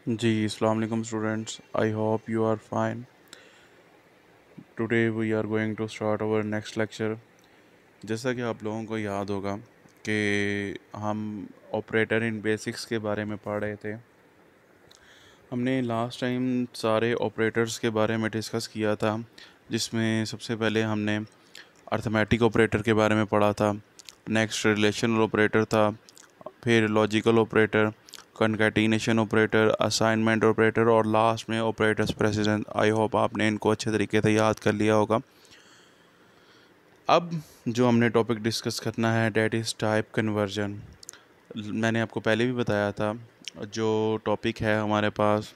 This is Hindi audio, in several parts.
जी अस्सलाम वालेकुम students, I hope you are fine. Today we are going to start our next lecture. जैसा कि आप लोगों को याद होगा कि हम ऑपरेटर इन बेसिक्स के बारे में पढ़ रहे थे। हमने लास्ट टाइम सारे ऑपरेटर्स के बारे में डिस्कस किया था, जिसमें सबसे पहले हमने अर्थमेटिक ऑपरेटर के बारे में पढ़ा था। नेक्स्ट रिलेशनल ऑपरेटर था, फिर logical operator, concatenation operator, assignment operator और लास्ट में ऑपरेटर्स प्रेसिडेंट। आई होप आपने इनको अच्छे तरीके से याद कर लिया होगा। अब जो हमने टॉपिक डिस्कस करना है डैट इज़ टाइप कन्वर्जन। मैंने आपको पहले भी बताया था, जो टॉपिक है हमारे पास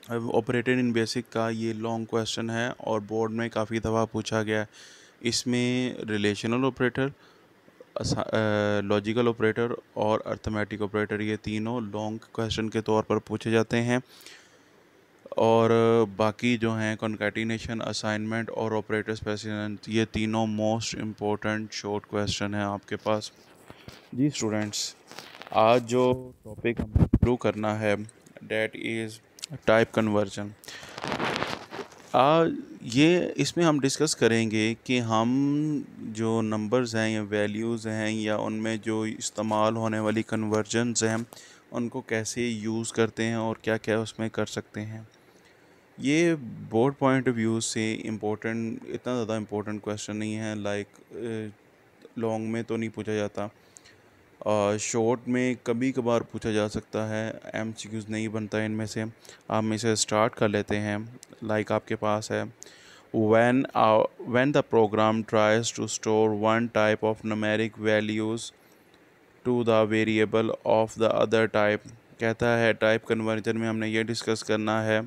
ऑपरेटर इन बेसिक का, ये लॉन्ग क्वेश्चन है और बोर्ड में काफ़ी दफ़ा पूछा गया है। इसमें रिलेशनल ऑपरेटर, लॉजिकल ऑपरेटर और अर्थमेटिक ऑपरेटर, ये तीनों लॉन्ग क्वेश्चन के तौर पर पूछे जाते हैं। और बाकी जो हैं कॉन्कैटिनेशन, असाइनमेंट और ऑपरेटर स्पेसिफिकेशन, ये तीनों मोस्ट इम्पोर्टेंट शॉर्ट क्वेश्चन हैं आपके पास। जी स्टूडेंट्स, आज जो टॉपिक हमें शुरू करना है डैट इज़ टाइप कन्वर्जन। ये इसमें हम डिस्कस करेंगे कि हम जो नंबर्स हैं या वैल्यूज़ हैं या उनमें जो इस्तेमाल होने वाली कन्वर्जन्स हैं उनको कैसे यूज़ करते हैं और क्या क्या उसमें कर सकते हैं। ये बोर्ड पॉइंट ऑफ व्यू से इम्पोर्टेंट, इतना ज़्यादा इम्पोर्टेंट क्वेश्चन नहीं है। लाइक लॉन्ग में तो नहीं पूछा जाता, शॉर्ट में कभी कभार पूछा जा सकता है। एमसीक्यूज़ नहीं बनता इनमें से। हम इसे स्टार्ट कर लेते हैं। लाइक आपके पास है, when the program tries to store one type of numeric values to the variable of the other type। कहता है टाइप कन्वर्जन में हमने ये डिस्कस करना है,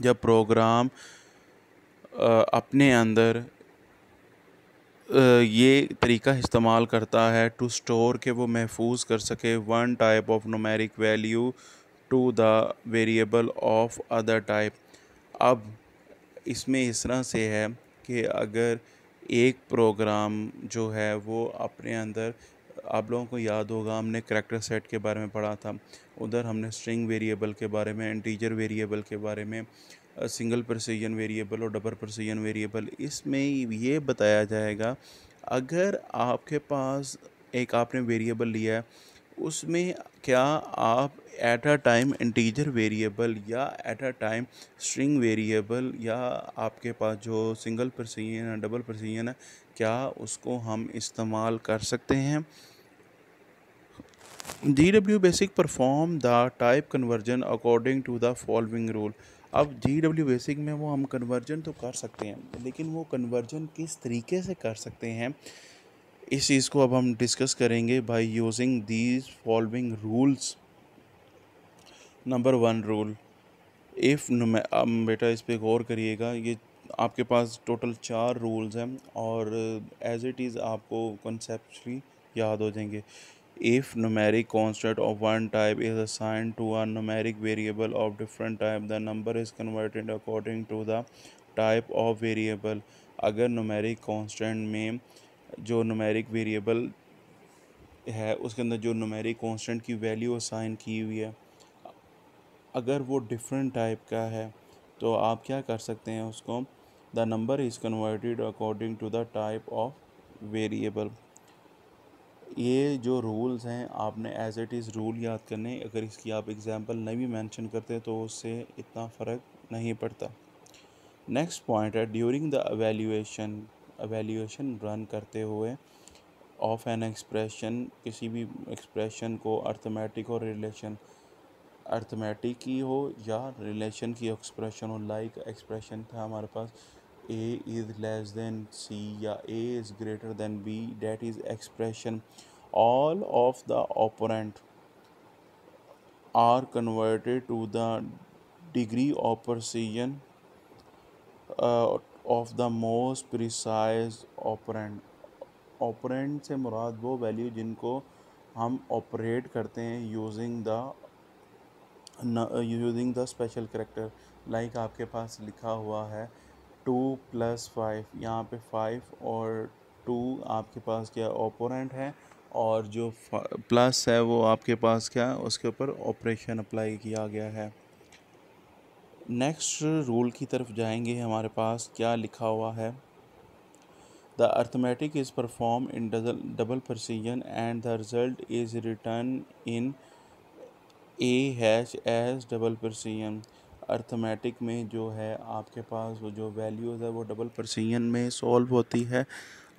जब प्रोग्राम अपने अंदर ये तरीका इस्तेमाल करता है टू स्टोर के वो महफूज कर सके one type of numeric value to the variable of other type. अब इसमें इस तरह से है कि अगर एक प्रोग्राम जो है वो अपने अंदर, आप लोगों को याद होगा हमने करैक्टर सेट के बारे में पढ़ा था, उधर हमने स्ट्रिंग वेरिएबल के बारे में, इंटीजर वेरिएबल के बारे में, सिंगल प्रेसिजन वेरिएबल और डबल प्रेसिजन वेरिएबल, इसमें ये बताया जाएगा अगर आपके पास एक आपने वेरिएबल लिया है, उसमें क्या आप at a time integer variable या at a time string variable, या आपके पास जो सिंगल प्रेसिजन है, डबल प्रेसिजन है, क्या उसको हम इस्तेमाल कर सकते हैं। GW basic perform the type conversion according to the following rule. अब GW बेसिक में वो हम कन्वर्जन तो कर सकते हैं, लेकिन वो कन्वर्जन किस तरीके से कर सकते हैं, इस चीज़ को अब हम डिस्कस करेंगे by using these following rules. Number one rule, if बेटा इस पे गौर करिएगा, ये आपके पास टोटल 4 रूल्स हैं और एज इट इज़ आपको कॉन्सेप्चुअली याद हो जाएंगे। If numeric constant of one type is assigned to a numeric variable of different type, the number is converted according to the type of variable। अगर numeric constant में जो numeric variable है उसके अंदर जो numeric constant की वैल्यू असाइन की हुई है, अगर वो डिफरेंट टाइप का है तो आप क्या कर सकते हैं उसको, the number is converted according to the type of variable. ये जो रूल्स हैं आपने एज इट इज़ रूल याद करने, अगर इसकी आप एग्जांपल नहीं भी मेंशन करते तो उससे इतना फ़र्क नहीं पड़ता। नेक्स्ट पॉइंट है, ड्यूरिंग द एवेल्यूएशन रन करते हुए ऑफ एन एक्सप्रेशन, किसी भी एक्सप्रेशन को अर्थमेटिक और रिलेशन, अर्थमेटिक की हो या रिलेशन की एक्सप्रेशन हो। लाइक एक्सप्रेशन था हमारे पास A is less than C या A is greater than B, that is expression. All of the operand are converted to the degree of precision of the most precise operand. Operand से मुराद वो वैल्यू जिनको हम ऑपरेट करते हैं using the special character. Like आपके पास लिखा हुआ है 2 + 5, यहाँ पे 5 और 2 आपके पास क्या ऑपोनेंट है, और जो प्लस है वो आपके पास क्या, उसके ऊपर ऑपरेशन अप्लाई किया गया है। नेक्स्ट रूल की तरफ जाएंगे, हमारे पास क्या लिखा हुआ है। The arithmetic is perform in double precision and the result is return in a hash as double precision. Arithmetic में जो है आपके पास वो जो वैल्यूज़ है वो डबल प्रिसीजन में सॉल्व होती है।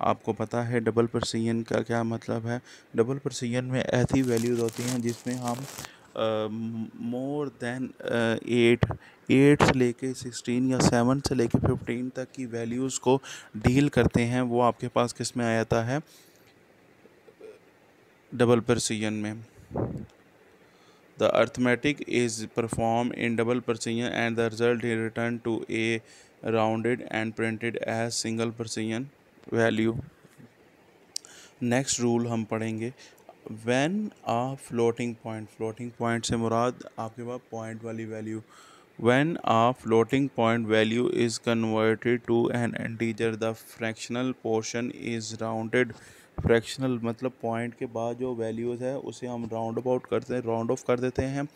आपको पता है डबल प्रिसीजन का क्या मतलब है। डबल प्रिसीजन में ऐसी वैल्यूज़ होती हैं जिसमें हम मोर देन 8 से लेके 16 या 7 से लेके 15 तक की वैल्यूज़ को डील करते हैं। वो आपके पास किस में आ जाता है, डबल प्रिसीजन में। The arithmetic is performed in double precision and the result is returned to a rounded and printed as single precision value. Next rule हम पढ़ेंगे, व्हेन आ फ्लोटिंग पॉइंट से मुराद आपके पास पॉइंट वाली value. When a floating point value is converted to an integer the fractional portion is rounded. Fractional मतलब पॉइंट के बाद जो वैल्यूज़ है उसे हम राउंड ऑफ कर देते हैं।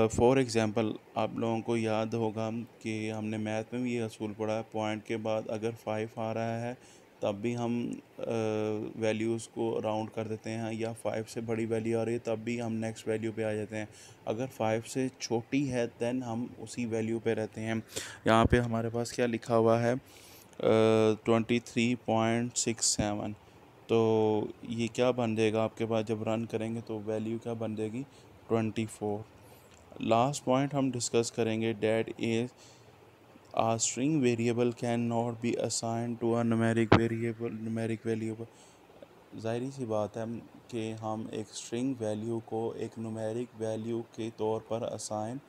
फॉर एग्ज़ाम्पल आप लोगों को याद होगा कि हमने मैथ में भी ये असूल पढ़ा है, पॉइंट के बाद अगर 5 आ रहा है तब भी हम वैल्यूज़ को राउंड कर देते हैं, या 5 से बड़ी वैल्यू आ रही है तब भी हम नेक्स्ट वैल्यू पे आ जाते हैं। अगर 5 से छोटी है दैन हम उसी वैल्यू पे रहते हैं। यहाँ पे हमारे पास क्या लिखा हुआ है, 23.67। तो ये क्या बन जाएगा आपके पास, जब रन करेंगे तो वैल्यू क्या बन जाएगी, 24। लास्ट पॉइंट हम डिस्कस करेंगे, that is a string variable can not be assign to a numeric variable. ज़ाहिर सी बात है कि हम एक स्ट्रिंग वैल्यू को एक न्यूमेरिक वैल्यू के तौर पर असाइन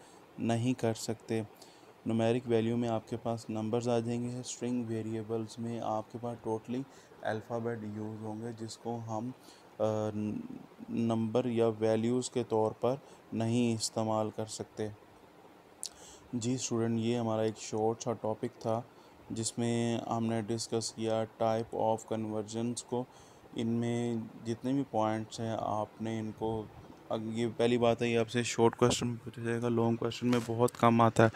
नहीं कर सकते। न्यूमेरिक वैल्यू में आपके पास नंबर्स आ जाएंगे, स्ट्रिंग वेरिएबल्स में आपके पास टोटली अल्फ़ाबेट यूज़ होंगे जिसको हम नंबर या वैल्यूज़ के तौर पर नहीं इस्तेमाल कर सकते। जी स्टूडेंट, ये हमारा एक शॉर्ट सा टॉपिक था जिसमें हमने डिस्कस किया टाइप ऑफ कन्वर्जन्स को। इनमें जितने भी पॉइंट्स हैं आपने इनको, ये पहली बात है ये आपसे शॉर्ट क्वेश्चन पूछा जाएगा, लॉन्ग क्वेश्चन में बहुत कम आता है।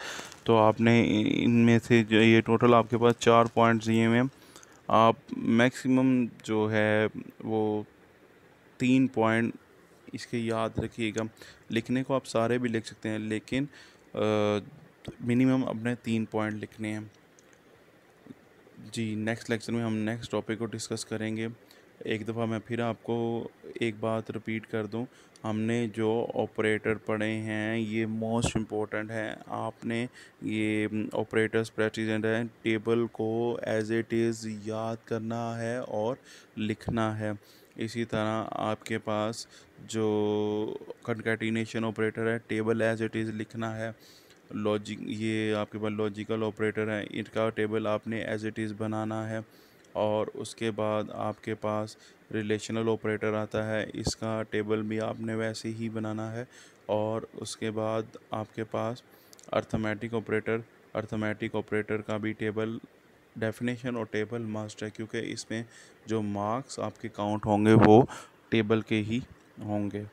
तो आपने इनमें से जो ये टोटल आपके पास 4 पॉइंट्स दिए हुए हैं, आप मैक्सिमम जो है वो 3 पॉइंट इसके याद रखिएगा। लिखने को आप सारे भी लिख सकते हैं लेकिन मिनिमम अपने 3 पॉइंट लिखने हैं। जी नेक्स्ट लेक्चर में हम नेक्स्ट टॉपिक को डिस्कस करेंगे। एक दफ़ा मैं फिर आपको एक बात रिपीट कर दूं, हमने जो ऑपरेटर पढ़े हैं ये मोस्ट इम्पोर्टेंट है। आपने ये ऑपरेटर्स प्रेसिडेंट हैं, टेबल को एज इट इज़ याद करना है और लिखना है। इसी तरह आपके पास जो कंकैटिनेशन ऑपरेटर है, टेबल एज इट इज़ लिखना है। ये आपके पास लॉजिकल ऑपरेटर है, इनका टेबल आपने एज इट इज़ बनाना है। और उसके बाद आपके पास रिलेशनल ऑपरेटर आता है, इसका टेबल भी आपने वैसे ही बनाना है। और उसके बाद आपके पास अर्थमेटिक ऑपरेटर का भी टेबल, डेफिनेशन और टेबल मस्ट है, क्योंकि इसमें जो मार्क्स आपके काउंट होंगे वो टेबल के ही होंगे।